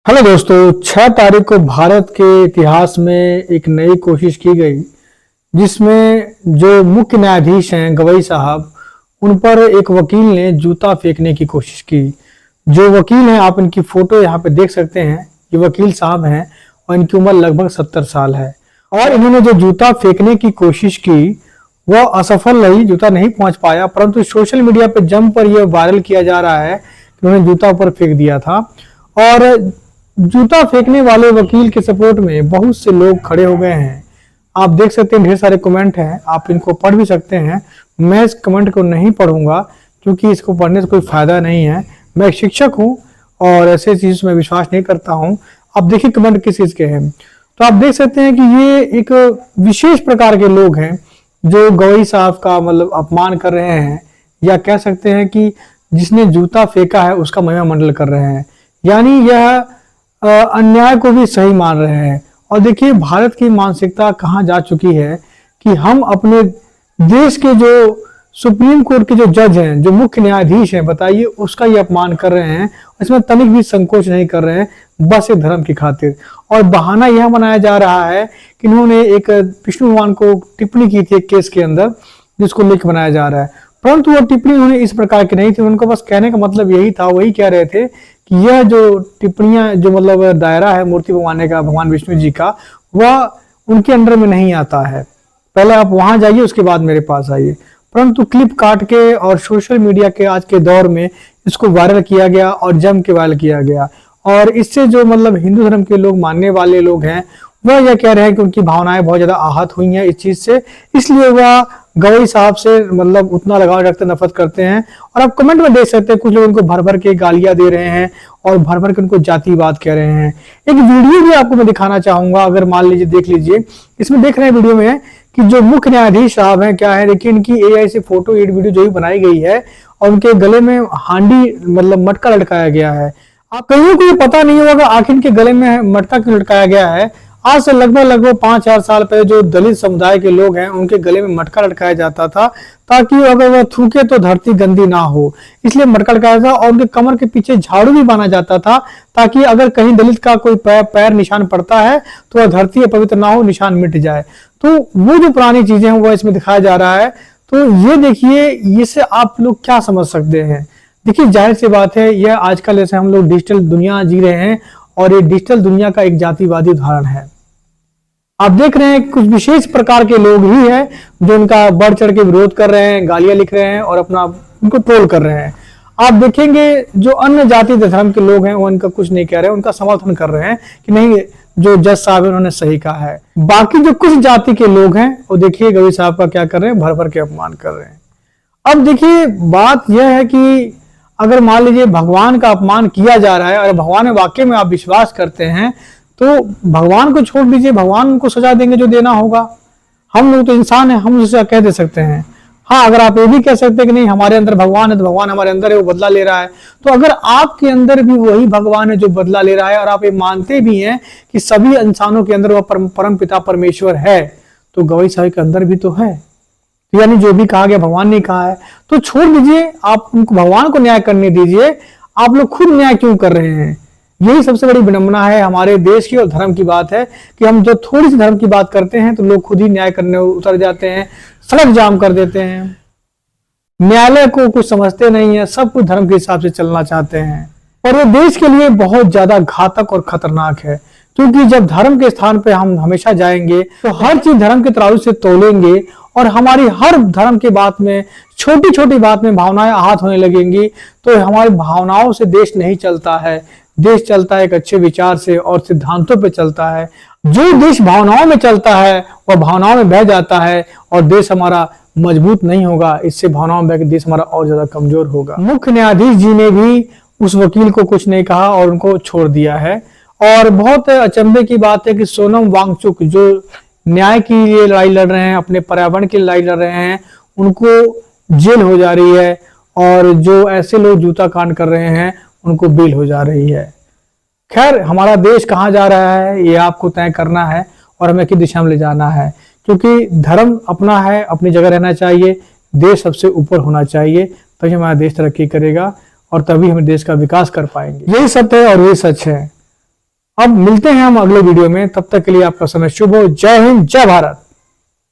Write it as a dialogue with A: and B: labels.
A: Hello दोस्तों, 6 तारीख को भारत के इतिहास में एक नई कोशिश की गई जिसमें जो मुख्य न्यायाधीश हैं गवई साहब, उन पर एक वकील ने जूता फेंकने की कोशिश की। जो वकील हैं, आप इनकी फोटो यहाँ पे देख सकते हैं। ये वकील साहब हैं और इनकी उम्र लगभग 70 साल है और इन्होंने जो जूता फेंकने की कोशिश की वह असफल रही, जूता नहीं पहुंच पाया। परंतु सोशल मीडिया पे जम पर यह वायरल किया जा रहा है कि उन्होंने जूता ऊपर फेंक दिया था। और जूता फेंकने वाले वकील के सपोर्ट में बहुत से लोग खड़े हो गए हैं। आप देख सकते हैं, ढेर सारे कमेंट हैं, आप इनको पढ़ भी सकते हैं। मैं इस कमेंट को नहीं पढ़ूंगा क्योंकि इसको पढ़ने से कोई फायदा नहीं है। मैं एक शिक्षक हूं और ऐसे चीज में विश्वास नहीं करता हूं। आप देखिए कमेंट किस चीज के हैं। तो आप देख सकते हैं कि ये एक विशेष प्रकार के लोग हैं जो गवई साहब का मतलब अपमान कर रहे हैं, या कह सकते हैं कि जिसने जूता फेंका है उसका महिमा मंडल कर रहे हैं। यानी यह अन्याय को भी सही मान रहे हैं। और देखिए भारत की मानसिकता कहाँ जा चुकी है कि हम अपने देश के जो सुप्रीम कोर्ट के जो जज हैं, जो मुख्य न्यायाधीश हैं, बताइए उसका ये अपमान कर रहे हैं। इसमें तनिक भी संकोच नहीं कर रहे हैं, बस एक धर्म की खातिर। और बहाना यह बनाया जा रहा है कि इन्होंने एक विष्णु भगवान को टिप्पणी की थी एक केस के अंदर, जिसको लेकर बनाया जा रहा है। परंतु वो टिप्पणी उन्हें इस प्रकार की नहीं थी। उनको बस कहने का मतलब यही था, वही कह रहे थे कि यह जो टिप्पणियां जो मतलब दायरा है मूर्ति बनवाने का भगवान विष्णु जी का, वह उनके अंडर में नहीं आता है। पहले आप वहां जाइए, उसके बाद मेरे पास आइए। परंतु क्लिप काट के और सोशल मीडिया के आज के दौर में इसको वायरल किया गया और जम के वायरल किया गया। और इससे जो मतलब हिंदू धर्म के लोग मानने वाले लोग हैं वह यह कह रहे हैं कि उनकी भावनाएं बहुत ज्यादा आहत हुई हैं इस चीज से, इसलिए वह गवई साहब से मतलब उतना लगाव रखते, नफरत करते हैं। और आप कमेंट में देख सकते हैं कुछ लोग उनको भर भर के गालियां दे रहे हैं और भर भर के उनको जातिवाद कह रहे हैं। एक वीडियो भी आपको मैं दिखाना चाहूंगा, अगर मान लीजिए देख लीजिए। इसमें देख रहे हैं वीडियो में कि जो मुख्य न्यायाधीश साहब हैं, क्या है देखिए, इनकी एआई से फोटो एड वीडियो जो भी बनाई गई है और उनके गले में हांडी मतलब मटका लटकाया गया है। आप कहीं को ये पता नहीं होगा आखिर इनके गले में मटका क्यों लटकाया गया है। आज से लगभग 5-4 साल पहले जो दलित समुदाय के लोग हैं उनके गले में मटका लटकाया जाता था ताकि अगर वह थूके तो धरती गंदी ना हो, इसलिए मटका लटकाया था। और उनके कमर के पीछे झाड़ू भी बांधा जाता था ताकि अगर कहीं दलित का कोई पैर निशान पड़ता है तो वह धरती अपवित्र ना हो, निशान मिट जाए। तो वो जो पुरानी चीजें हैं वो इसमें दिखाया जा रहा है। तो ये देखिए, इससे आप लोग क्या समझ सकते हैं। देखिए जाहिर सी बात है, यह आजकल जैसे हम लोग डिजिटल दुनिया जी रहे हैं और ये डिजिटल दुनिया का एक जातिवादी उदाहरण है। आप देख रहे हैं कुछ विशेष प्रकार के लोग ही हैं जो उनका बढ़ चढ़ के विरोध कर रहे हैं, गालियां लिख रहे हैं और अपना उनको ट्रोल कर रहे हैं। आप देखेंगे जो अन्य जाति धर्म के लोग हैं वो इनका कुछ नहीं कह रहे हैं, उनका समर्थन कर रहे हैं कि नहीं जो जज साहब है उन्होंने सही कहा है। बाकी जो कुछ जाति के लोग हैं वो देखिए गवई साहब का क्या कर रहे हैं, भर भर के अपमान कर रहे हैं। अब देखिए बात यह है कि अगर मान लीजिए भगवान का अपमान किया जा रहा है और भगवान में वाकई में आप विश्वास करते हैं तो भगवान को छोड़ दीजिए, भगवान उनको सजा देंगे जो देना होगा। हम लोग तो इंसान है, हम उससे कह दे सकते हैं। हाँ, अगर आप ये भी कह सकते हैं कि नहीं हमारे अंदर भगवान है तो भगवान हमारे अंदर है, वो बदला ले रहा है। तो अगर आपके अंदर भी वही भगवान है जो बदला ले रहा है और आप ये मानते भी हैं कि सभी इंसानों के अंदर वह परम पिता परमेश्वर है, तो गवई साहब के अंदर भी तो है। तो यानी जो भी कहा गया भगवान ने कहा है, तो छोड़ दीजिए, आप उनको भगवान को न्याय करने दीजिए। आप लोग खुद न्याय क्यों कर रहे हैं? यही सबसे बड़ी विडंबना है हमारे देश की और धर्म की बात है कि हम जो थोड़ी सी धर्म की बात करते हैं तो लोग खुद ही न्याय करने उतर जाते हैं, सड़क जाम कर देते हैं, न्यायालय को कुछ समझते नहीं है, सब कुछ धर्म के हिसाब से चलना चाहते हैं। और ये देश के लिए बहुत ज्यादा घातक और खतरनाक है, क्योंकि जब धर्म के स्थान पे हम हमेशा जाएंगे तो हर चीज धर्म के तराजू से तोलेंगे और हमारी हर धर्म के बात में, छोटी छोटी बात में भावनाएं आहत होने लगेंगी। तो हमारी भावनाओं से देश नहीं चलता है, देश चलता है एक अच्छे विचार से और सिद्धांतों पे चलता है। जो देश भावनाओं में चलता है वह भावनाओं में बह जाता है और देश हमारा मजबूत नहीं होगा। इससे भावनाओं में बह के देश हमारा और ज्यादा कमजोर होगा। मुख्य न्यायाधीश जी ने भी उस वकील को कुछ नहीं कहा और उनको छोड़ दिया है। और बहुत अचंभे की बात है कि सोनम वांगचुक जो न्याय के लिए लड़ाई लड़ रहे हैं, अपने पर्यावरण की लड़ाई लड़ रहे हैं, उनको जेल हो जा रही है। और जो ऐसे लोग जूता कांड कर रहे हैं उनको बेल हो जा रही है। खैर, हमारा देश कहाँ जा रहा है ये आपको तय करना है और हमें किस दिशा में ले जाना है, क्योंकि धर्म अपना है, अपनी जगह रहना चाहिए, देश सबसे ऊपर होना चाहिए, तभी हमारा देश तरक्की करेगा और तभी हम देश का विकास कर पाएंगे। यही सत्य है और यही सच है। अब मिलते हैं हम अगले वीडियो में, तब तक के लिए आपका समय शुभ हो। जय हिंद, जय भारत।